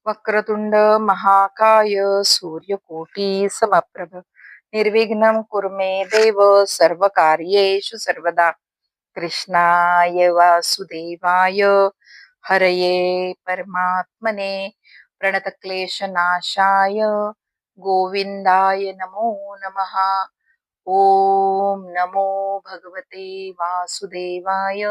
वक्रतुंड महाकाय सूर्यकोटी समप्रभ निर्विघ्नं कुरु मे देव सर्वकार्येषु सर्वदा कृष्णाय वासुदेवाय हरये परमात्मने प्रणतक्लेशनाशाय गोविंदाय नमो नमः. ओम नमो भगवते वासुदेवाय.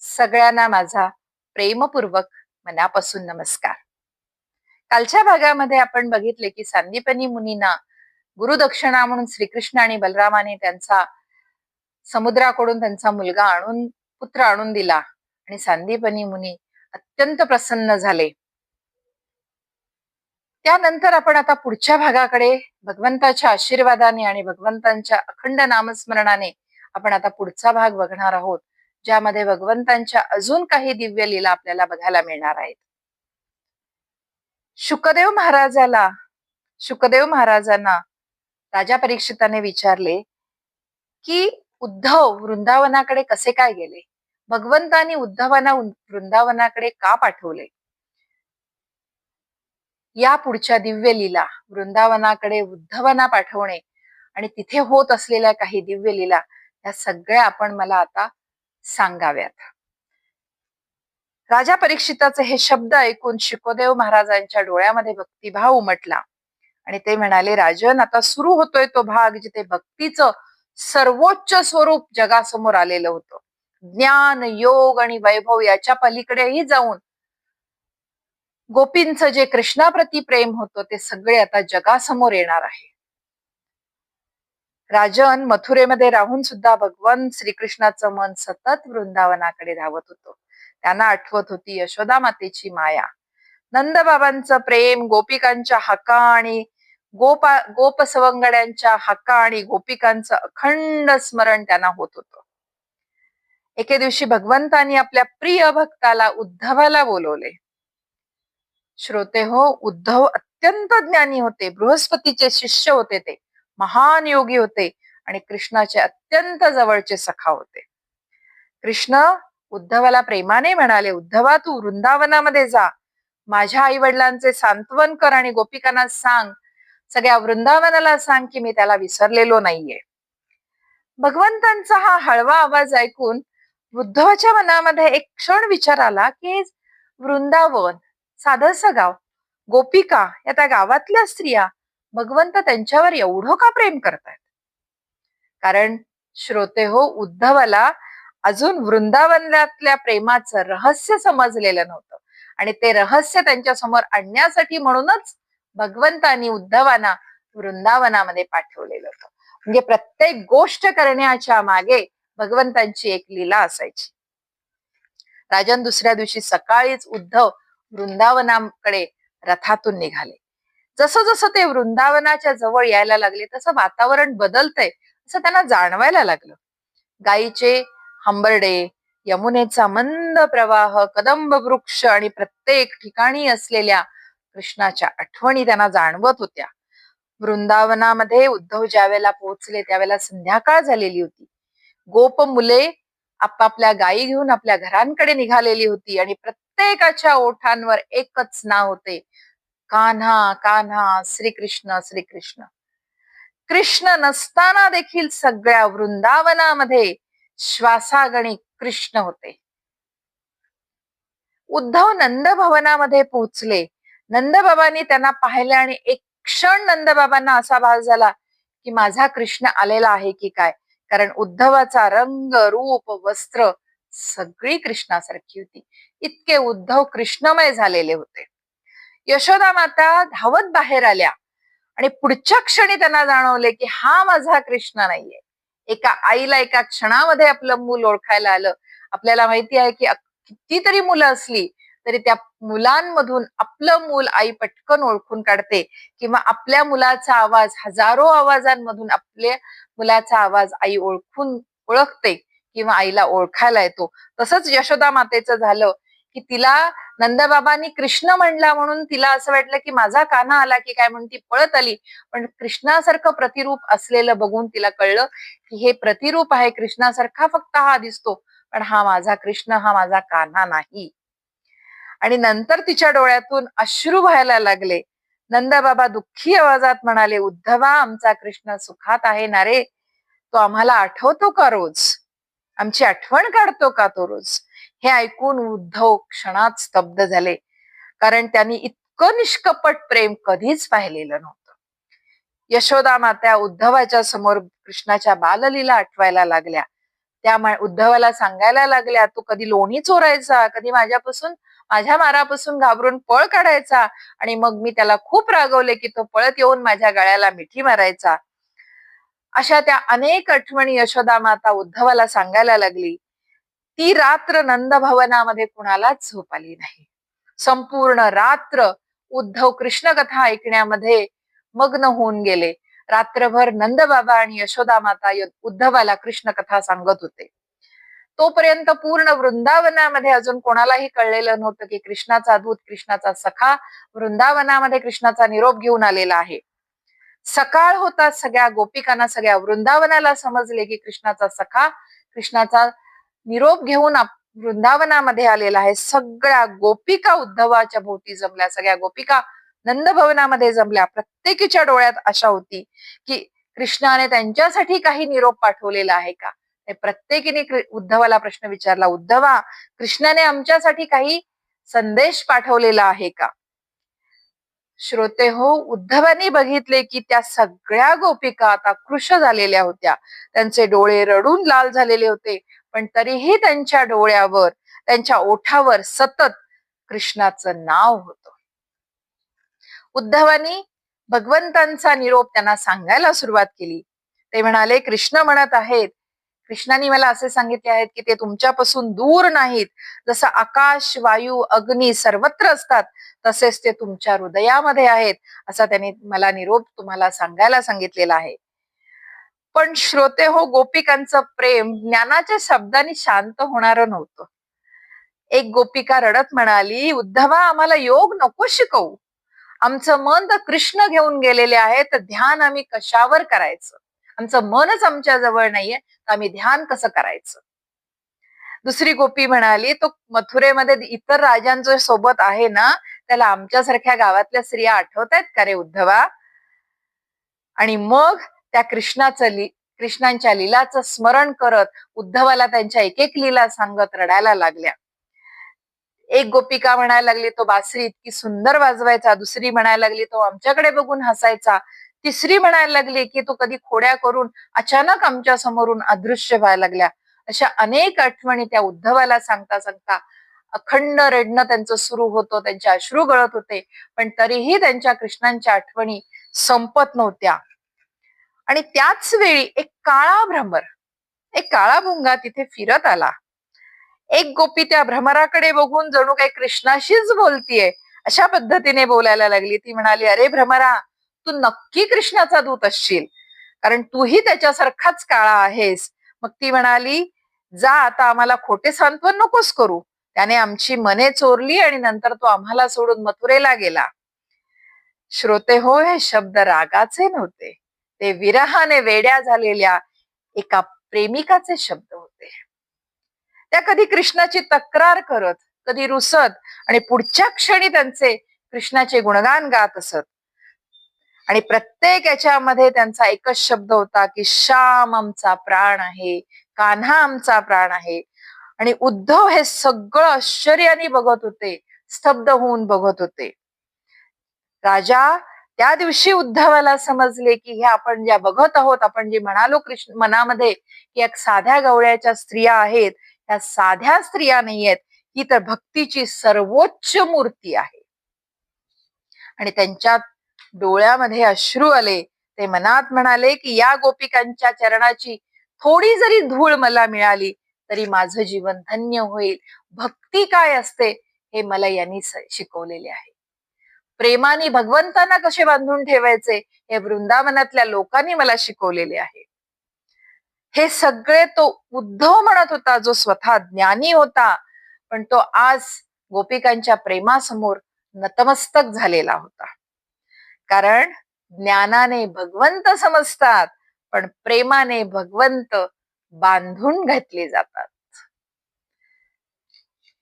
सगळ्यांना माझा प्रेमपूर्वक मनापासून नमस्कार. कालच्या भागामध्ये आपण बघितले की सांदीपनी मुनींना गुरुदक्षिणा म्हणून श्रीकृष्ण आणि बलरामाने त्यांचा समुद्राकडून त्यांचा मुलगा पुत्र आणून दिला आणि सांदीपनी मुनी अत्यंत प्रसन्न झाले. त्यानंतर आपण आता पुढच्या भागाकडे भगवंताच्या आशीर्वादाने आणि भगवंतांच्या अखंड नामस्मरणाने आपण आता पुढचा भाग बघणार आहोत, ज्यामध्ये भगवंतांच्या अजून काही दिव्य लीला आपल्याला बघायला मिळणार आहेत. शुकदेव महाराजांना राजा परीक्षिताने विचारले की उद्धव वृंदावनाकडे कसे काय गेले, भगवंतांनी उद्धवांना वृंदावनाकडे का पाठवले. या पुढच्या दिव्य लीला, वृंदावनाकडे उद्धवांना पाठवणे आणि तिथे होत असलेल्या काही दिव्य लीला, या सगळ्या आपण मला आता सांगाव्यात. राजा परीक्षिताचे हे शब्द ऐकून शुकदेव महाराजांच्या डोळ्यामध्ये भक्तिभाव उमटला आणि ते म्हणाले, राजन, आता सुरू होतोय तो भाग जिथे भक्तीचं सर्वोच्च स्वरूप जगासमोर आलेलं होतं. ज्ञान, योग आणि वैभव याच्या पलीकडेही जाऊन गोपींचं जे कृष्णाप्रती प्रेम होतं ते सगळे आता जगासमोर येणार आहे. राजन, मथुरेमध्ये राहून सुद्धा भगवान श्रीकृष्णाचं मन सतत वृंदावनाकडे धावत होतं. त्यांना आठवत होती यशोदा मातेची माया, नंदबाबांचं प्रेम, गोपिकांच्या हाका आणि गोपसवंगड्यांच्या हाका आणि गोपिकांचं अखंड स्मरण त्यांना होत होतं. एके दिवशी भगवंतांनी आपल्या प्रिय भक्ताला उद्धवाला बोलवले. श्रोते हो, उद्धव अत्यंत ज्ञानी होते, बृहस्पतीचे शिष्य होते, ते महान योगी होते आणि कृष्णाचे अत्यंत जवळचे सखा होते. कृष्ण उद्धवाला प्रेमाने म्हणाले, उद्धवा, तू वृंदावनामध्ये जा, माझ्या आई वडिलांचे सांत्वन कर आणि गोपिकांना सांग, सगळ्या वृंदावनाला सांग की मी त्याला विसरलेलो नाहीये. भगवंतांचा हा हळवा आवाज ऐकून उद्धवाच्या मनामध्ये एक क्षण विचार आला की वृंदावन साधंसं गाव, गोपिका या त्या गावातल्या स्त्रिया, भगवंत त्यांच्यावर एवढं का प्रेम करतायत. कारण श्रोते हो, उद्धवाला अजून वृंदावनातल्या प्रेमाचं रहस्य समजलेलं नव्हतं आणि ते रहस्य त्यांच्या समोर आणण्यासाठी म्हणूनच भगवंतांनी उद्धवांना वृंदावनामध्ये पाठवलेलं होतं. म्हणजे प्रत्येक गोष्ट करण्याच्या मागे भगवंतांची एक लीला असायची. राजन, दुसऱ्या दिवशी सकाळीच उद्धव वृंदावनाकडे रथातून निघाले. जसं जसं ते वृंदावनाच्या जवळ यायला लागले तसं वातावरण बदलतंय असं त्यांना जाणवायला लागलं. गायीचे हंबरडे, यमुनेचा मंद प्रवाह, कदंब वृक्ष आणि प्रत्येक ठिकाणी असलेल्या कृष्णाच्या आठवणी त्यांना जाणवत होत्या. वृंदावनामध्ये उद्धव ज्यावेळेला पोहोचले त्यावेळेला संध्याकाळ झालेली होती. गोप मुले आपापल्या गायी घेऊन आपल्या घरांकडे निघालेली होती आणि प्रत्येकाच्या ओठांवर एकच नाव होते, कान्हा कान्हा, श्रीकृष्ण श्रीकृष्ण. कृष्ण नसताना देखील सगळ्या वृंदावनामध्ये श्वासागणी कृष्ण होते. उद्धव नंद भवनामध्ये पोहोचले. नंदबाबांनी त्यांना पाहिले आणि एक क्षण नंदबाबांना असा भास झाला की माझा कृष्ण आलेला आहे की काय, कारण उद्धवाचा रंग, रूप, वस्त्र सगळी कृष्णासारखी होती. इतके उद्धव कृष्णमय झालेले होते. यशोदा माता धावत बाहेर आल्या आणि पुढच्या क्षणी त्यांना जाणवले की हा माझा कृष्ण नाहीये. एका आईला एका क्षणामध्ये आपलं मूल ओळखायला आलं. आपल्याला माहिती आहे की कितीतरी मुलं असली तरी त्या मुलांमधून आपलं मूल आई पटकन ओळखून काढते, किंवा आपल्या मुलाचा आवाज हजारो आवाजांमधून आपल्या मुलाचा आवाज आई ओळखते किंवा आईला ओळखायला येतो. तसंच यशोदा मातेचं झालं की तिला नंदबाबांनी कृष्ण म्हणला म्हणून तिला असं वाटलं की माझा कान्हा आला की काय, म्हणून ती पळत आली. पण कृष्णासारखं प्रतिरूप असलेलं बघून तिला कळलं की हे प्रतिरूप आहे, कृष्णासारखा फक्त हा दिसतो, पण हा माझा कृष्ण, हा माझा कान्हा नाही. आणि नंतर तिच्या डोळ्यातून अश्रू व्हायला लागले. नंदबाबा दुःखी आवाजात म्हणाले, उद्धवा, आमचा कृष्ण सुखात आहे ना रे? तो आम्हाला आठवतो का रोज? आमची आठवण काढतो का तो रोज? हे ऐकून उद्धव क्षणात स्तब्ध झाले, कारण त्यांनी इतकं निष्कपट प्रेम कधीच पाहिलेलं नव्हतं. यशोदा माता उद्धवाच्या समोर कृष्णाच्या बाललीला आठवायला लागल्या. त्या उद्धवाला सांगायला लागल्या, तू कधी लोणी चोरायचा, कधी माझ्या मारापासून घाबरून पळ काढायचा, आणि मग मी त्याला खूप रागवले की तो पळत येऊन माझ्या गळ्याला मिठी मारायचा. अशा त्या अनेक आठवणी यशोदा माता उद्धवाला सांगायला लागली. ती रात्र नंद भवनामध्ये कुणालाच झोप आली नाही. संपूर्ण रात्र उद्धव कृष्ण कथा ऐकण्यामध्ये मग्न होऊन गेले. रात्रभर नंदबाबा आणि यशोदा माता उद्धवाला कृष्ण कथा सांगत होते. तोपर्यंत पूर्ण वृंदावनामध्ये अजून कोणालाही कळलेलं नव्हतं की कृष्णाचा दूत, कृष्णाचा सखा वृंदावनामध्ये कृष्णाचा निरोप घेऊन आलेला आहे. सकाळ होता, सगळ्या गोपिकांना, सगळ्या वृंदावनाला समजले की कृष्णाचा सखा कृष्णाचा निरोप घेऊन वृंदावनामध्ये आलेला आहे. सगळ्या गोपिका उद्धवाच्या भोवती जमल्या, सगळ्या गोपिका नंदभवनामध्ये जमल्या. प्रत्येकीच्या डोळ्यात आशा होती की कृष्णाने त्यांच्यासाठी काही निरोप पाठवलेला आहे का? प्रत्येकीने उद्धवाला प्रश्न विचारला, उद्धवा, कृष्णाने आमच्यासाठी काही संदेश पाठवलेला आहे का? श्रोते हो, उद्धवानी बघितले की त्या सगळ्या गोपिका आता कृश झालेल्या होत्या. त्यांचे डोळे रडून लाल झालेले होते, पण तरीही त्यांच्या डोळ्यावर, त्यांच्या ओठावर सतत कृष्णाचं नाव होतं. उद्धवानी भगवंतांचा निरोप त्यांना सांगायला सुरुवात केली. ते म्हणाले, कृष्ण म्हणत आहेत, कृष्णाने मला असे सांगितले आहेत की ते तुमच्यापासून दूर नाहीत. जसं आकाश, वायू, अग्नी सर्वत्र असतात, तसेच ते तुमच्या हृदयामध्ये आहेत, असा त्यांनी मला निरोप तुम्हाला सांगायला सांगितलेला आहे. पण श्रोते हो, गोपिकांचं प्रेम ज्ञानाच्या शब्दांनी शांत होणारं नव्हतं. एक गोपिका रडत म्हणाली, उद्धवा, आम्हाला योग नको शिकवू. आमचं मन तर कृष्ण घेऊन गेलेले आहे, तर ध्यान आम्ही कशावर करायचं? आमचं मनच आमच्या जवळ नाहीये, तर आम्ही ध्यान कसं करायचं? दुसरी गोपी म्हणाली, तो मथुरेमध्ये इतर राजांच्या सोबत आहे ना, त्याला आमच्यासारख्या गावातल्या स्त्रिया आठवतायत का रे उद्धवा? आणि मग त्या कृष्णांच्या लीलाचं स्मरण करत उद्धवाला त्यांच्या एक एक लीला सांगत रडायला लागल्या. एक गोपिका म्हणायला लागली, तो बासरी इतकी सुंदर वाजवायचा. दुसरी म्हणायला लागली, तो आमच्याकडे बघून हसायचा. तिसरी म्हणायला लागली की तो कधी खोड्या करून अचानक आमच्या समोरून अदृश्य व्हायला लागल्या. अशा अनेक आठवणी त्या उद्धवाला सांगता सांगता अखंड रडणं त्यांचं सुरू होतं, त्यांचे अश्रू गळत होते, पण तरीही त्यांच्या कृष्णांच्या आठवणी संपत नव्हत्या. आणि त्याच वेळी एक काळा भुंगा तिथे फिरत आला. एक गोपी त्या भ्रमराकडे बघून जणू काही कृष्णाशीच बोलतीये अशा पद्धतीने बोलायला लागली. ती म्हणाली, अरे भ्रमरा, तू नक्की कृष्णाचा दूत असशील, कारण तूही त्याच्यासारखाच काळा आहेस. मग ती म्हणाली, जा आता, आम्हाला खोटे सांत्वन नकोस करू. त्याने आमची मने चोरली आणि नंतर तो आम्हाला सोडून मथुरेला गेला. श्रोते हो, हे शब्द रागाचे नव्हते, ते विरहाने वेड्या झालेल्या एका प्रेमिकाचे शब्द होते. त्या कधी कृष्णाची तक्रार करत, कधी रुसत, आणि पुढच्या क्षणी त्यांचे कृष्णाचे गुणगान गात असत. आणि प्रत्येक याच्यामध्ये त्यांचा एकच शब्द होता की श्याम आमचा प्राण आहे, कान्हा आमचा प्राण आहे. आणि उद्धव हे सगळं आश्चर्याने बघत होते, स्तब्ध होऊन बघत होते. राजा, त्या दिवशी उद्धवाला समजले की हे आपण ज्या बघत आहोत, आपण जे म्हणालो कृष्ण मनामध्ये की एक साध्या गवळ्याच्या स्त्रिया आहेत, त्या साध्या स्त्रिया नाहीयेत, ही तर भक्तीची सर्वोच्च मूर्ती आहे. आणि त्यांच्या डोळ्यामध्ये अश्रू आले. ते मनात म्हणाले की या गोपिकांच्या चरणाची थोडी जरी धूळ मला मिळाली तरी माझं जीवन धन्य होईल. भक्ती काय असते हे मला यांनी शिकवलेले आहे. प्रेमाने भगवंतांना कसे बांधून ठेवायचे हे वृंदावनातल्या लोकांनी मला शिकवलेले आहे. हे सगळे तो उद्धव म्हणत होता, जो स्वतः ज्ञानी होता, पण तो आज गोपिकांच्या प्रेमासमोर नतमस्तक झालेला होता. कारण ज्ञानाने भगवंत समजतात, पण प्रेमाने भगवंत बांधून घेतले जातात.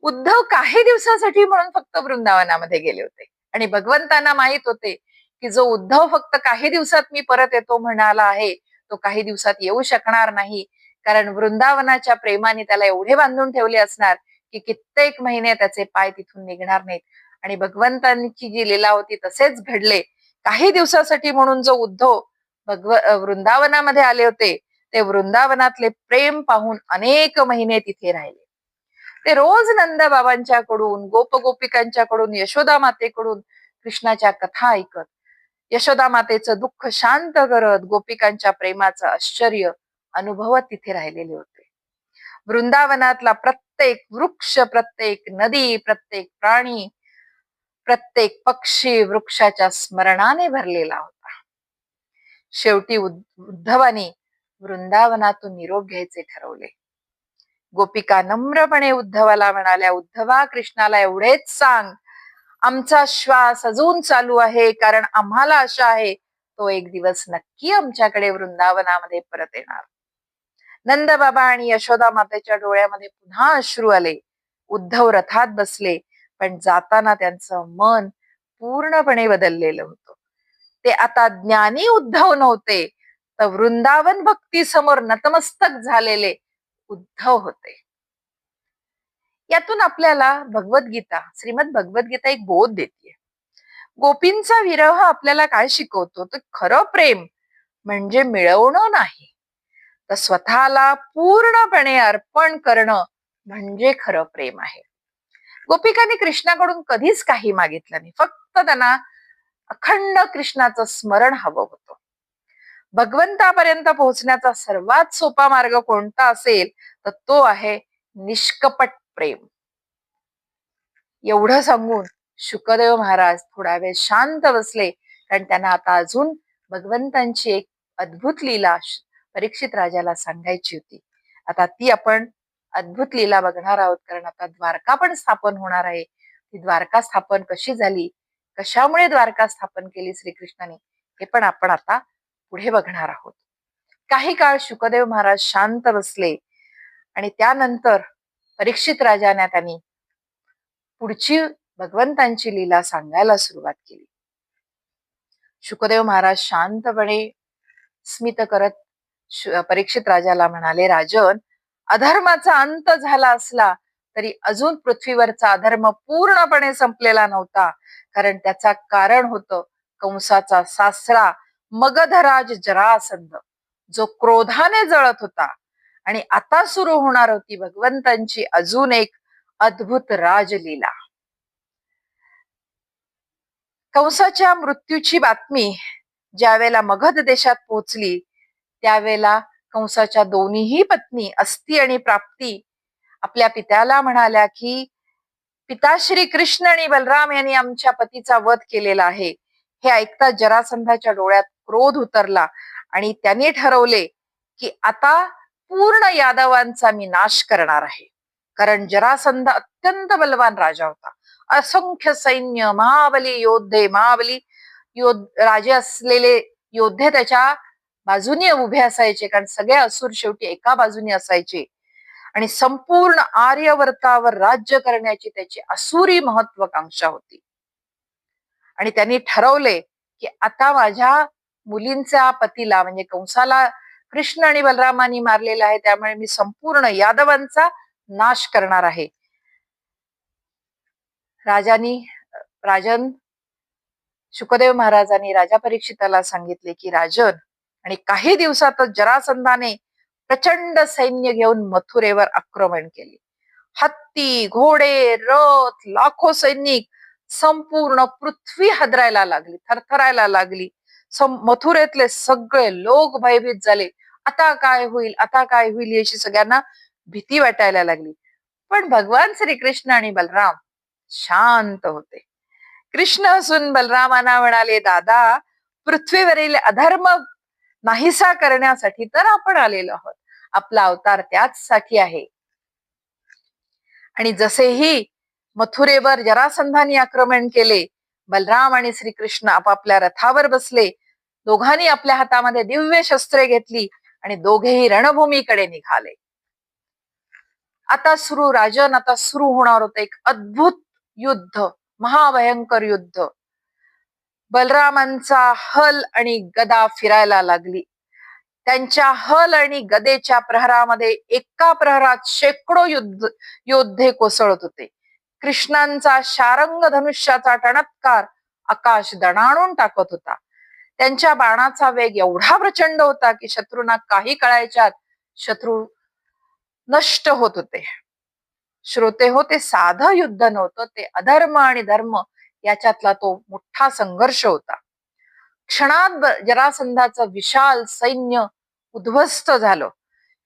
उद्धव काही दिवसासाठी म्हणून फक्त वृंदावनामध्ये गेले होते आणि भगवंतांना माहित होते की जो उद्धव फक्त काही दिवसात मी परत येतो म्हणाला आहे तो काही दिवसात येऊ शकणार नाही, कारण वृंदावनाच्या प्रेमाने त्याला एवढे बांधून ठेवले असणार की कित्येक महिने त्याचे पाय तिथून निघणार नाहीत. आणि भगवंतांची जी लीला होती तसेच घडले. काही दिवसासाठी म्हणून जो उद्धव वृंदावनामध्ये आले होते ते वृंदावनातले प्रेम पाहून अनेक महिने तिथे राहिले. ते रोज नंद बाबांच्याकडून, गोपिकांच्याकडून, यशोदा मातेकडून कृष्णाच्या कथा ऐकत, यशोदा मातेचं दुःख शांत करत, गोपिकांच्या प्रेमाचं आश्चर्य अनुभवत तिथे राहिलेले होते. वृंदावनातला प्रत्येक वृक्ष, प्रत्येक नदी, प्रत्येक प्राणी, प्रत्येक पक्षी वृक्षाच्या स्मरणाने भरलेला होता. शेवटी उद्धवानी वृंदावनातून निरोप घ्यायचे ठरवले. गोपिका नम्रपणे उद्धवाला म्हणाल्या, उद्धवा, कृष्णाला एवढेच सांग, आमचा श्वास अजून चालू आहे, कारण आम्हाला आशा आहे तो एक दिवस नक्की आमच्याकडे वृंदावनामध्ये परत येणार. नंद बाबा आणि यशोदा मातेच्या डोळ्यामध्ये पुन्हा अश्रू आले. उद्धव रथात बसले, पण जाताना त्यांचं मन पूर्णपणे बदललेलं होतं. ते आता ज्ञानी उद्धव नव्हते, तर वृंदावन भक्ती समोर नतमस्तक झालेले उद्धव होते. यातून आपल्याला भगवद्गीता, श्रीमद भगवद्गीता एक बोध देते. गोपींचा विरह आपल्याला काय शिकवतो, तर खरं प्रेम म्हणजे मिळवणं नाही, तर स्वतःला पूर्णपणे अर्पण करणं म्हणजे खरं प्रेम आहे. गोपिकांनी कृष्णाकडून कधीच काही मागितलं नाही, फक्त त्यांना अखंड कृष्णाचं स्मरण हवं होतं. भगवंतापर्यंत पोहोचण्याचा सर्वात सोपा मार्ग कोणता असेल तर तो आहे निष्कपट प्रेम. एवढं सांगून शुकदेव महाराज थोडा वेळ शांत बसले, कारण त्यांना आता अजून भगवंतांची एक अद्भुत लीला परीक्षित राजाला सांगायची होती. आता ती आपण अद्भुत लीला बघणार आहोत, कारण आता द्वारका पण स्थापन होणार आहे. ती द्वारका स्थापन कशी झाली, कशामुळे द्वारका स्थापन केली श्रीकृष्णाने, हे पण आपण आता पुढे बघणार आहोत. काही काळ शुकदेव महाराज शांत बसले आणि त्यानंतर परीक्षित राजाने त्यांनी पुढची भगवंतांची लीला सांगायला सुरुवात केली. शुकदेव महाराज शांतपणे स्मित करत परीक्षित राजाला म्हणाले, राजन, अधर्माचा अंत झाला असला तरी अजून पृथ्वीवरचा अधर्म पूर्णपणे संपलेला नव्हता, कारण त्याचा कारण होतं कंसाचा सासरा मगधराज जरासंध, जो क्रोधाने जळत होता. आणि आता सुरू होणार होती भगवंतांची अजून एक अद्भुत राजलीला. कंसाच्या मृत्यूची बातमी ज्यावेळेला मगध देशात पोहोचली, त्यावेळेला कंसाच्या दोन्हीही पत्नी अस्ती आणि प्राप्ती आपल्या पित्याला म्हणाल्या की पिता श्री कृष्ण आणि बलराम यांनी आमच्या पतीचा वध केलेला आहे. हे ऐकता जरासंधाच्या डोळ्यात क्रोध उतरला आणि त्यांनी ठरवले की आता पूर्ण यादवांचा मी नाश करणार आहे, कारण जरासंध अत्यंत बलवान राजा होता. असंख्य सैन्य, महाबली राजे असलेले योद्धे त्याच्या बाजूने उभे असायचे, कारण सगळे असुर शेवटी एका बाजूने असायचे. आणि संपूर्ण आर्यवर्तावर राज्य करण्याची त्याची असुरी महत्वाकांक्षा होती. आणि त्यांनी ठरवले की आता माझ्या मुलींच्या पतीला म्हणजे कंसाला कृष्ण आणि बलरामांनी मारलेला आहे, त्यामुळे मी संपूर्ण यादवांचा नाश करणार आहे. राजन शुकदेव महाराजांनी राजा परीक्षिताला सांगितले की राजन, आणि काही दिवसातच जरासंधाने प्रचंड सैन्य घेऊन मथुरेवर आक्रमण केले. हत्ती, घोडे, रथ, लाखो सैनिक, संपूर्ण पृथ्वी हादरायला लागली, थरथरायला लागली. मथुरेतले सगळे लोक भयभीत झाले. आता काय होईल, आता काय होईल याची सगळ्यांना भीती वाटायला लागली. पण भगवान श्रीकृष्ण आणि बलराम शांत होते. कृष्ण असून बलरामांना म्हणाले, दादा, पृथ्वीवरील अधर्म नाहीसा करण्यासाठी तर आपण आलेलो आहोत. आपला अवतार त्याचसाठी आहे. आणि जसेही मथुरेवर जरासंधाने आक्रमण केले, बलराम आणि श्रीकृष्ण आपापल्या रथावर बसले. दोघांनी आपल्या हातामध्ये दिव्य शस्त्रे घेतली आणि दोघेही रणभूमीकडे निघाले. आता सुरू होणार होतं एक अद्भुत युद्ध, महाभयंकर युद्ध. बलरामांचा हल आणि गदा फिरायला लागली. त्यांच्या हल आणि गदेच्या प्रहारामध्ये एका प्रहारात शेकडो योद्धे कोसळत होते. कृष्णांचा शारंग धनुष्याचा टणत्कार आकाश दणाणून टाकत होता. त्यांच्या बाणाचा वेग एवढा प्रचंड होता की शत्रूंना काही कळायच्यात शत्रू नष्ट होत होते. श्रोते हो, ते साधं युद्ध नव्हतं, ते अधर्म आणि धर्म याच्यातला तो मोठा संघर्ष होता. क्षणात जरासंधाचं विशाल सैन्य उद्ध्वस्त झालं.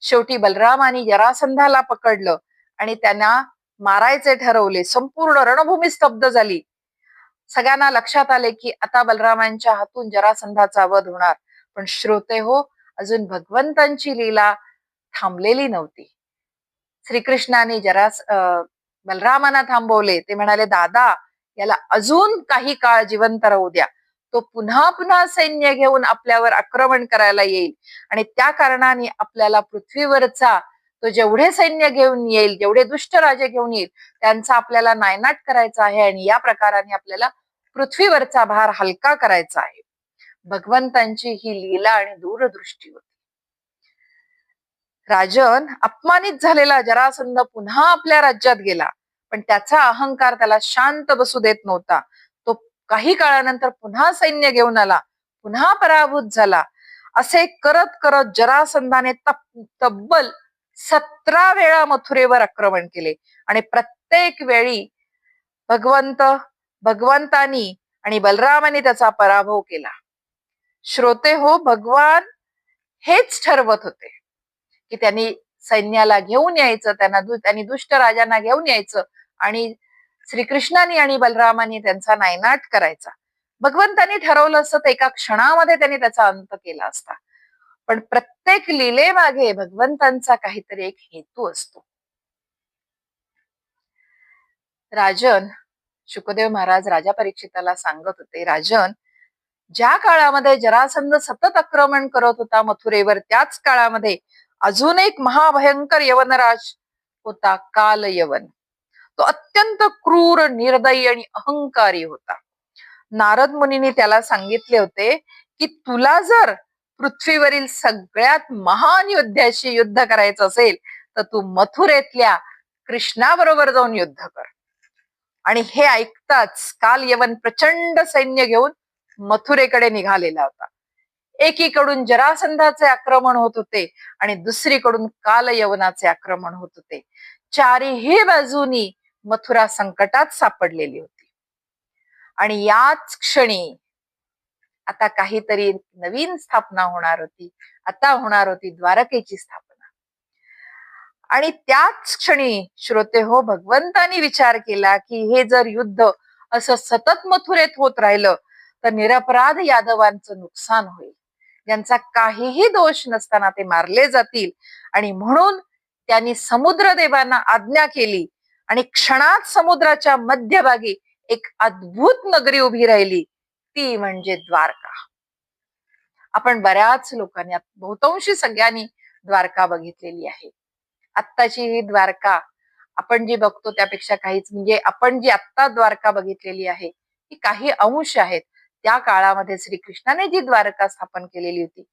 शेवटी बलरामानी जरासंधाला पकडलं आणि त्यांना मारायचे ठरवले. संपूर्ण रणभूमी स्तब्ध झाली. सगळ्यांना लक्षात आले की आता बलरामांच्या हातून जरासंधाचा वध होणार. पण श्रोते हो, अजून भगवंतांची लीला थांबलेली नव्हती. श्रीकृष्णाने बलरामांना थांबवले. ते म्हणाले, दादा, याला अजून काही काळ जिवंत राहू द्या. तो पुन्हा पुन्हा सैन्य घेऊन आपल्यावर आक्रमण करायला येईल आणि त्या कारणाने आपल्याला पृथ्वीवरचा तो जेवढे सैन्य घेऊन येईल, जेवढे दुष्ट राजे घेऊन येईल, त्यांचा आपल्याला नायनाट करायचा आहे आणि या प्रकाराने आपल्याला पृथ्वीवरचा भार हलका करायचा आहे. भगवंतांची ही लीला आणि दूरदृष्टी होती. राजन अपमानित झालेला जरासंध पुन्हा आपल्या राज्यात गेला, पण त्याचा अहंकार त्याला शांत बसू देत नव्हता. तो काही काळानंतर पुन्हा सैन्य घेऊन आला, पुन्हा पराभूत झाला. असे करत करत जरासंधाने तब्बल 17 वेळा मथुरेवर आक्रमण केले आणि प्रत्येक वेळी भगवंतानी आणि बलरामाने त्याचा पराभव केला. श्रोते हो, भगवान हेच ठरवत होते की त्यांनी सैन्याला घेऊन यायचं, त्यांनी दुष्ट राजांना घेऊन यायचं आणि श्रीकृष्णाने आणि बलरामाने त्यांचा नायनाट करायचा. भगवंतांनी ठरवलं असतं तर एका क्षणामध्ये त्यांनी त्याचा अंत केला असता. पण प्रत्येक लीलेमागे भगवंतांचा काहीतरी एक हेतू असतो. राजन, शुकदेव महाराज राजा परीक्षिताला सांगत होते, राजन, ज्या काळामध्ये जरासंध सतत आक्रमण करत होता मथुरेवर, त्याच काळामध्ये अजून एक महाभयंकर यवनराज होता, काल यवन. तो अत्यंत क्रूर, निर्दयी आणि अहंकारी होता. नारद मुनींनी त्याला सांगितले होते की तुला जर पृथ्वीवरील सगळ्यात महान योद्ध्याशी युद्ध करायचं असेल तर तू मथुरेतल्या कृष्णाबरोबर जाऊन युद्ध कर. आणि हे ऐकताच काल यवन प्रचंड सैन्य घेऊन मथुरेकडे निघालेला होता. एकीकडून जरासंधाचे आक्रमण होत होते आणि दुसरीकडून काल यवनाचे आक्रमण होत होते. चारीही बाजूनी मथुरा संकटात सापडलेली होती. आणि याच क्षणी आता काहीतरी नवीन स्थापना होणार होती. आता होणार होती द्वारकेची स्थापना. आणि त्याच क्षणी श्रोते हो, भगवंतानी विचार केला की हे जर युद्ध असं सतत मथुरेत होत राहिलं तर निरपराध यादवांचं नुकसान होईल. ज्यांचा काहीही दोष नसताना ते मारले जातील. आणि म्हणून त्यांनी समुद्रदेवांना आज्ञा केली आणि क्षणात समुद्राच्या मध्यभागी एक अद्भुत नगरी उभी राहिली, ती म्हणजे द्वारका. आपण बऱ्याच लोकांनी, बहुतांशी सगळ्यांनी द्वारका बघितलेली आहे. आत्ताची ही द्वारका आपण जी बघतो त्यापेक्षा काहीच, म्हणजे आपण जी आत्ता द्वारका बघितलेली आहे ती काही अंश आहेत. त्या काळामध्ये श्रीकृष्णाने जी द्वारका स्थापन केलेली होती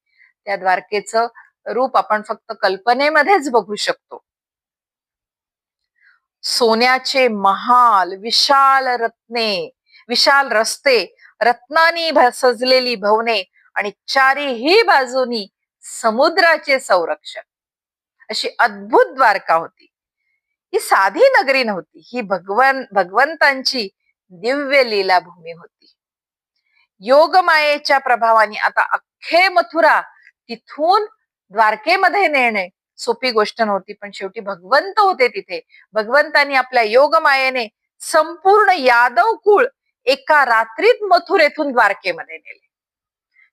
त्या द्वारकेचं रूप आपण फक्त कल्पनेमध्येच बघू शकतो. सोन्याचे महाल, विशाल रस्ते, रत्नांनी सजलेली भवने आणि चारीही बाजूनी समुद्राचे संरक्षण, अशी अद्भुत द्वारका होती. ही साधी नगरी नव्हती, ही भगवंतांची दिव्य लीला भूमी होती. योगमायेच्या प्रभावाने आता अख्खे मथुरा तिथून द्वारकेमध्ये नेणे सोपी गोष्ट नव्हती. पण शेवटी भगवंत होते तिथे. भगवंतांनी आपल्या योगमायेने संपूर्ण यादव कुळ एका रात्रीत मथुरेतून द्वारकेमध्ये नेले.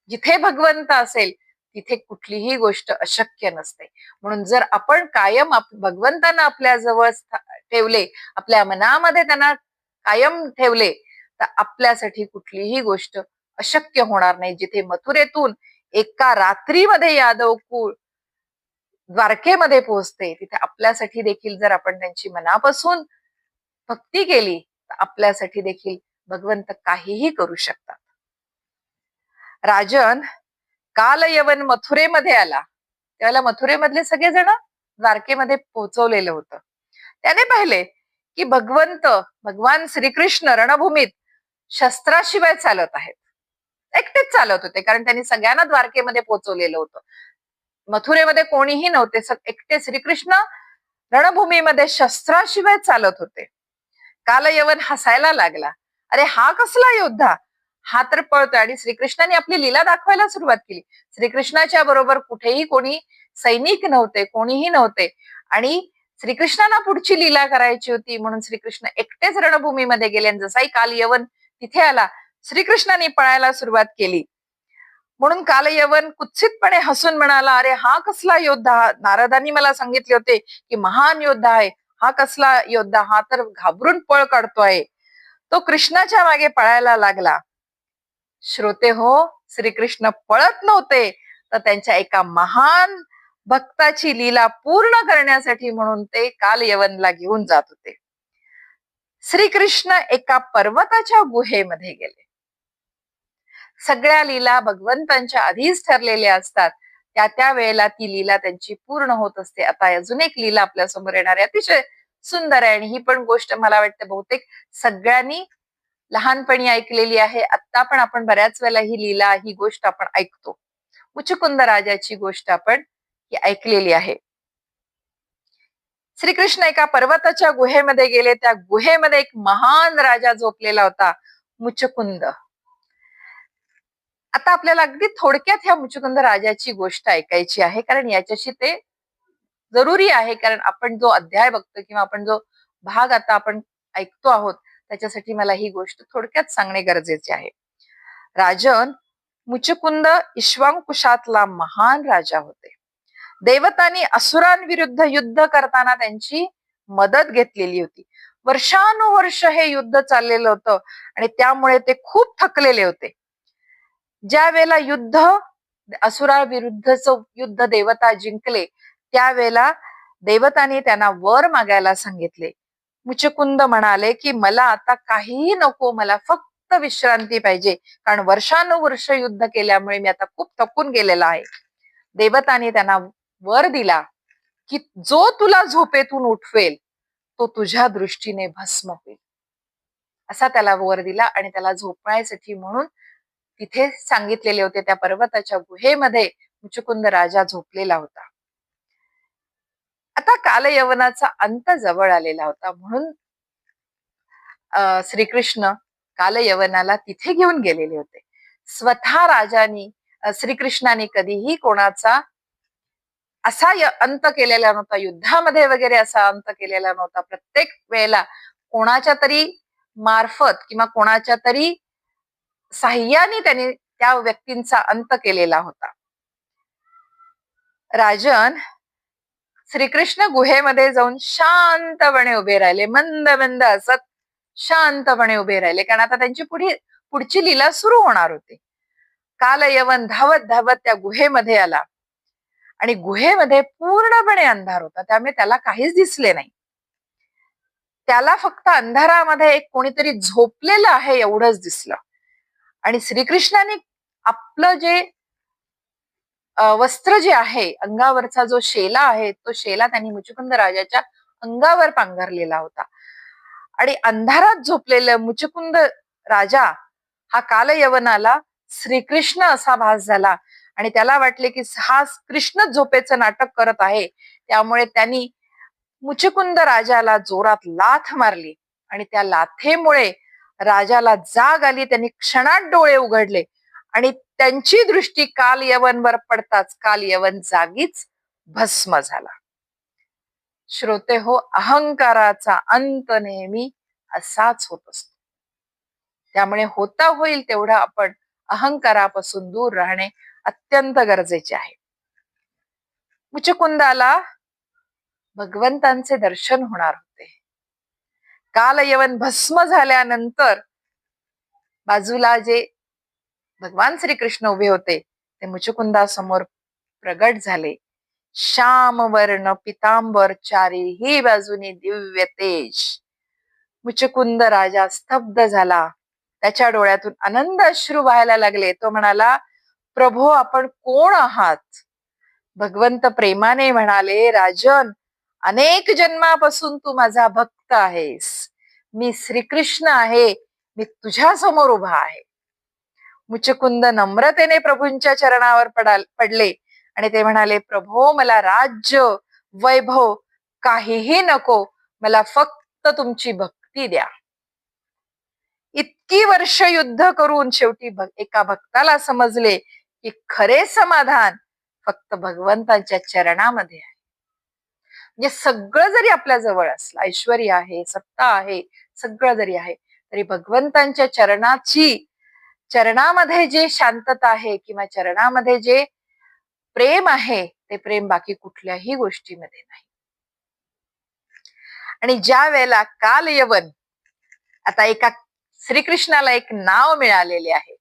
जिथे भगवंत असेल तिथे कुठलीही गोष्ट अशक्य नसते. म्हणून जर आपण कायम भगवंतांना आपल्या जवळ ठेवले, आपल्या मनामध्ये त्यांना कायम ठेवले, तर आपल्यासाठी कुठलीही गोष्ट अशक्य होणार नाही. जिथे मथुरेतून एका रात्रीमध्ये यादव कुळ द्वारकेमध्ये पोहोचते, तिथे आपल्यासाठी देखील जर आपण त्यांची मनापासून भक्ती केली तर आपल्यासाठी देखील भगवंत काहीही करू शकतात. राजन काल यवन मथुरेमध्ये आला, त्यावेळेला मथुरेमधले सगळेजण द्वारकेमध्ये पोहोचवलेलं होतं. त्याने पाहिले की भगवान श्रीकृष्ण रणभूमीत शस्त्राशिवाय चालत आहेत. एकटेच चालत होते, कारण त्यांनी सगळ्यांना द्वारकेमध्ये पोहोचवलेलं होतं. मथुरेमध्ये कोणीही नव्हते, एकटे श्रीकृष्ण रणभूमीमध्ये शस्त्राशिवाय चालत होते. कालयवन हसायला लागला. अरे हा कसला योद्धा, हा तर पळतोय. आणि श्रीकृष्णाने आपली लीला दाखवायला सुरुवात केली. श्रीकृष्णाच्या बरोबर कुठेही कोणी सैनिक नव्हते, कोणीही नव्हते, आणि श्रीकृष्णाला पुढची लीला करायची होती, म्हणून श्रीकृष्ण एकटेच रणभूमीमध्ये गेले. आणि जसाही कालयवन तिथे आला, श्रीकृष्णाने पळायला सुरुवात केली. म्हणून कालयवन कुत्सितपणे हसून म्हणाला, अरे हा कसला योद्धा, नारदांनी मला सांगितले होते की महान योद्धा आहे, हा कसला योद्धा, हा तर घाबरून पळ काढतोय. तो कृष्णाच्या मागे पळायला लागला. श्रोते हो, श्रीकृष्ण पळत नव्हते, तर त्यांच्या एका महान भक्ताची लीला पूर्ण करण्यासाठी म्हणून ते कालयवनला घेऊन जात होते. श्रीकृष्ण एका पर्वताच्या गुहेमध्ये गेले. सगळ्या लीला भगवंतांच्या आधीच ठरलेल्या असतात, त्या वेळेला ती लीला त्यांची पूर्ण होत असते. आता अजून एक लीला आपल्या समोर येणार आहे, अतिशय सुंदर आहे. आणि ही पण गोष्ट मला वाटतं बहुतेक सगळ्यांनी लहानपणी ऐकलेली आहे. आता पण आपण बऱ्याच वेळेला ही लीला, ही गोष्ट आपण ऐकतो. मुचकुंद राजाची गोष्ट आपण ही ऐकलेली आहे. श्रीकृष्ण एका पर्वताच्या गुहेमध्ये गेले. त्या गुहेमध्ये एक महान राजा झोपलेला होता, मुचकुंद. आता आपल्याला अगदी थोडक्यात ह्या मुचकुंद राजाची गोष्ट ऐकायची आहे, कारण याच्याशी ते जरुरी आहे. कारण आपण जो अध्याय बघतो किंवा आपण जो भाग आता आपण ऐकतो आहोत, त्याच्यासाठी मला ही गोष्ट थोडक्यात सांगणे गरजेचे आहे. राजन मुचकुंद इक्ष्वाकुशातला महान राजा होते. देवतांनी असुरांविरुद्ध युद्ध करताना त्यांची मदत घेतलेली होती. वर्षानुवर्ष हे युद्ध चाललेलं होतं आणि त्यामुळे ते खूप थकलेले होते. ज्या वेळेला असुराविरुद्धचं युद्ध देवता जिंकले, त्यावेळेला देवतांनी त्यांना वर मागायला सांगितले. मुचकुंद म्हणाले की मला आता काहीही नको, मला फक्त विश्रांती पाहिजे, कारण वर्षानुवर्ष युद्ध केल्यामुळे मी आता खूप थकून गेलेला आहे. देवतांनी त्यांना वर दिला की जो तुला झोपेतून उठवेल तो तुझ्या दृष्टीने भस्म होईल, असा त्याला वर दिला. आणि त्याला झोपण्यासाठी म्हणून तिथे सांगितलेले होते, त्या पर्वताच्या गुहेमध्ये मुचकुंद राजा झोपलेला होता. आता कालयवनाचा अंत जवळ आलेला होता, म्हणून श्रीकृष्ण कालयवनाला तिथे घेऊन गेलेले होते. स्वतः श्रीकृष्णाने कधीही कोणाचा असा अंत केलेला नव्हता, युद्धामध्ये वगैरे असा अंत केलेला नव्हता. प्रत्येक वेळेला कोणाच्या तरी मार्फत किंवा कोणाच्या तरी साह्याने त्यांनी त्या व्यक्तींचा अंत केलेला होता. राजन श्रीकृष्ण गुहेमध्ये जाऊन शांतपणे उभे राहिले, मंद मंद असत शांतपणे उभे राहिले, कारण आता त्यांची पुढची लीला सुरू होणार होती. कालयवन धावत धावत त्या गुहेमध्ये आला आणि गुहेमध्ये पूर्णपणे अंधार होता, त्यामुळे त्याला काहीच दिसले नाही. त्याला फक्त अंधारामध्ये एक कोणीतरी झोपलेलं आहे एवढंच दिसलं. आणि श्रीकृष्णाने आपलं जे वस्त्र जे आहे, अंगावरचा जो शेला आहे, तो शेला त्यांनी मुचकुंद राजाच्या अंगावर पांघरलेला होता. आणि अंधारात झोपलेलं मुचकुंद राजा हा कालयवनाला श्रीकृष्ण असा भास झाला आणि त्याला वाटले की हा कृष्ण झोपेचं नाटक करत आहे. त्यामुळे त्यांनी मुचकुंद राजाला जोरात लाथ मारली आणि त्या लाथेमुळे राजाला जाग आली. त्यांनी क्षणात डोळे उघडले आणि त्यांची दृष्टी कालयवनवर पडताच कालयवन जागीच भस्म झाला. श्रोते हो, अहंकाराचा अंत नेहमी असाच होत असतो. त्यामुळे होता होईल तेवढं आपण अहंकारापासून दूर राहणे अत्यंत गरजेचे आहे. मुचकुंदाला भगवंतांचे दर्शन होणार होते. कालयवन भस्म झाल्यानंतर बाजूला जे भगवान श्रीकृष्ण उभे होते ते मुचकुंदासमोर प्रगट झाले श्यामवर्ण पितांबर चारीही बाजूनी दिव्य तेज. मुचकुंद राजा स्तब्ध झाला. त्याच्या डोळ्यातून आनंद अश्रू वाहायला लागले. तो म्हणाला, प्रभो आपण कोण आहात? भगवंत प्रेमाने म्हणाले, राजन, अनेक जन्मापासून तू माझा भक्त आहेस. मी श्रीकृष्ण आहे. मी तुझ्या समोर उभा आहे. मुचकुंद नम्रतेने प्रभूंच्या चरणावर पडले आणि ते म्हणाले, प्रभो मला राज्य वैभव काहीही नको, मला फक्त तुमची भक्ती द्या. इतकी वर्ष युद्ध करून शेवटी एका भक्ताला समजले की खरे समाधान फक्त भगवंतांच्या चरणामध्ये आहे. म्हणजे सगळं जरी आपल्या जवळ असलं, ऐश्वर्य आहे, सत्ता आहे, सगळं जरी आहे, तरी भगवंतांच्या चरणामध्ये जे शांतता आहे किंवा चरणामध्ये जे प्रेम आहे, ते प्रेम बाकी कुठल्याही गोष्टीमध्ये नाही. आणि ज्या वेळेला काल यवन, आता एका श्रीकृष्णाला एक नाव मिळालेले आहे.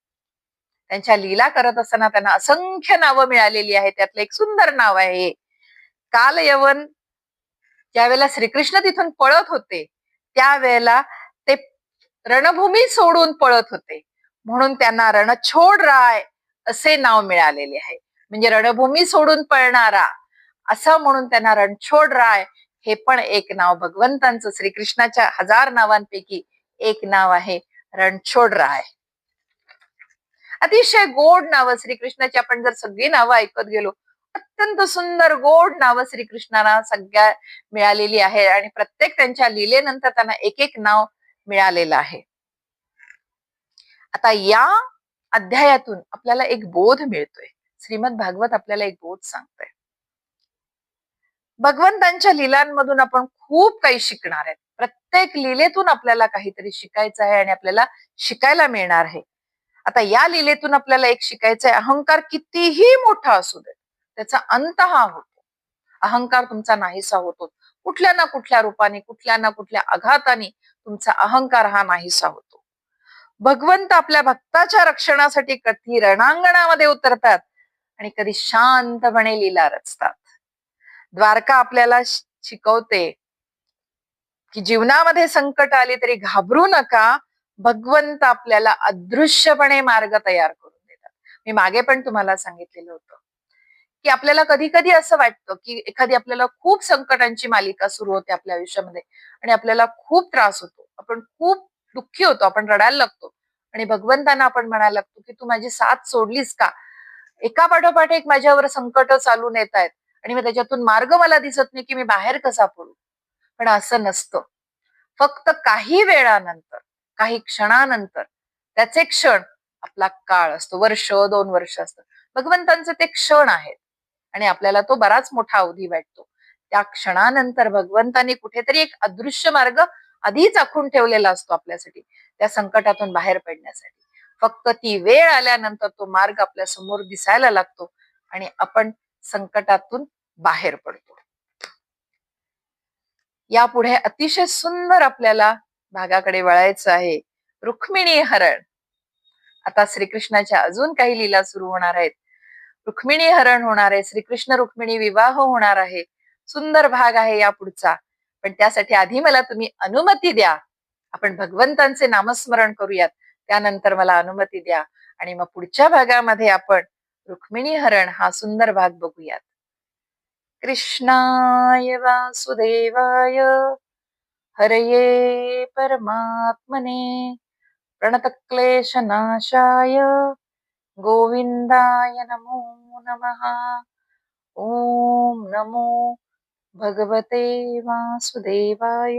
त्यांच्या लीला करत असताना त्यांना असंख्य नावं मिळालेली आहेत. त्यातलं एक सुंदर नाव आहे काल यवन. ज्यावेळेला श्रीकृष्ण तिथून पळत होते, त्यावेळेला ते रणभूमी सोडून पळत होते, म्हणून त्यांना रणछोड राय असे नाव मिळालेले आहे. म्हणजे रणभूमी सोडून पळणारा असं म्हणून त्यांना रणछोड राय हे पण एक नाव भगवंतांचं, श्रीकृष्णाच्या 1000 नावांपैकी एक नाव आहे रणछोड राय. अतिशय गोड नावं श्रीकृष्णाची. आपण जर सगळी नावं ऐकत गेलो, अत्यंत सुंदर गोड नावं श्रीकृष्णाला सगळ्या मिळालेली आहे आणि प्रत्येक त्यांच्या लीलेनंतर त्यांना एक एक नाव मिळालेलं आहे. आता या अध्यायातून आपल्याला एक बोध मिळतोय. श्रीमद भागवत आपल्याला एक बोध सांगतोय. भगवंतांच्या लीलांमधून आपण खूप काही शिकणार आहे. प्रत्येक लीलेतून आपल्याला काहीतरी शिकायचं आहे आणि आपल्याला शिकायला मिळणार आहे. आता या लीलेतून आपल्याला एक शिकायचं आहे, अहंकार कितीही मोठा असू दे, त्याचा अंत हा होतो. अहंकार तुमचा नाहीसा होतो. कुठल्या ना कुठल्या रूपाने, कुठल्या ना कुठल्या आघाताने तुमचा अहंकार हा नाहीसा होतो. भगवंत आपल्या भक्ताच्या रक्षणासाठी कधी रणांगणामध्ये उतरतात आणि कधी शांतपणे लीला रचतात. द्वारका आपल्याला शिकवते की जीवनामध्ये संकट आली तरी घाबरू नका, भगवंत आपल्याला अदृश्यपणे मार्ग तयार करून देतात. मी मागे पण तुम्हाला सांगितलेलं होतं की आपल्याला कधी कधी असं वाटतं की एखादी आपल्याला खूप संकटांची मालिका सुरू होते आपल्या आयुष्यामध्ये आणि आपल्याला खूप त्रास होतो, आपण खूप दुःखी होतो, आपण रडायला लागतो आणि भगवंतांना आपण म्हणायला लागतो की तू माझी साथ सोडलीस का? एका पाठोपाठ एक माझ्यावर संकट चालून येत आहेत आणि मग त्याच्यातून मार्ग मला दिसत नाही की मी बाहेर कसा पडू. पण असं नसतं. फक्त काही वेळानंतर, काही क्षणानंतर, त्याचे क्षण आपला काळ असतो, वर्ष 2 वर्ष असतं. भगवंतांचे ते क्षण आहेत आणि आपल्याला तो बराच मोठा अवधी वाटतो. त्या क्षणानंतर भगवंतांनी कुठेतरी एक अदृश्य मार्ग आधीच आखून ठेवलेला असतो आपल्यासाठी, त्या संकटातून बाहेर पडण्यासाठी. फक्त ती वेळ आल्यानंतर तो मार्ग आपल्या समोर दिसायला लागतो आणि आपण संकटातून बाहेर पडतो. यापुढे अतिशय सुंदर आपल्याला भागाकडे वळायचं आहे. रुक्मिणी हरण. आता श्रीकृष्णाच्या अजून काही लीला सुरू होणार आहेत. रुक्मिणी हरण होणार आहे, श्रीकृष्ण रुक्मिणी विवाह होणार आहे. सुंदर भाग आहे या पुढचा. पण त्यासाठी आधी मला तुम्ही अनुमती द्या, आपण भगवंतांचे नामस्मरण करूयात. त्यानंतर मला अनुमती द्या आणि मग पुढच्या भागामध्ये आपण रुक्मिणी हरण हा सुंदर भाग बघूयात. कृष्णाय वासुदेवाय हरये परमात्मने प्रणतक्लेशनाशाय गोविंदाय नमो नमः. ओम नमो भगवते वासुदेवाय.